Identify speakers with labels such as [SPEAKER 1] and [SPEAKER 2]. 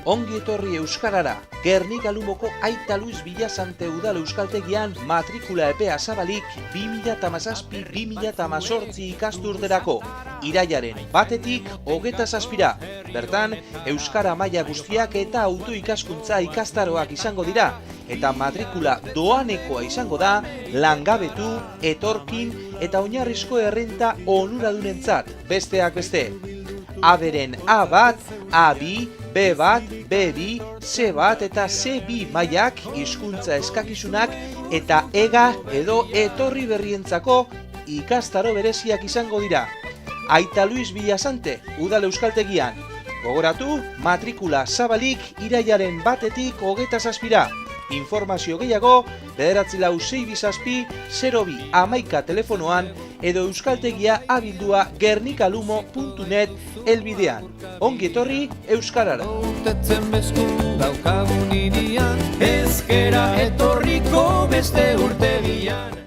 [SPEAKER 1] Ongi etorri Euskarara, Gernika Lumoko Aita Luis Villasante Udal Euskaltegian matrikula epea zabalik 2017-2018 ikasturterako, irailaren 1-tik 27. Bertan, Euskara maila guztiak eta autoikaskuntza ikastaroak izango dira, eta matrikula doanekoa izango da langabetu, etorkin eta oinarrizko errenta onuradunentzat, besteak beste. A-beren A1, A2, B1, B2, C1 eta C2 mailak hizkuntza eskakizunak eta ega edo etorri berrientzako ikastaro bereziak izango dira. Aita Luis Villasante, Udal Euskaltegian. Gogoratu, matrikula zabalik irailaren 1-tik 27. Informazio gehiago, 94627-0211 telefonoan edo euskaltegia abildua gernikalumo.net elbidean. Ongi etorri Euskarara.
[SPEAKER 2] Ezkera etorriko beste urtegian.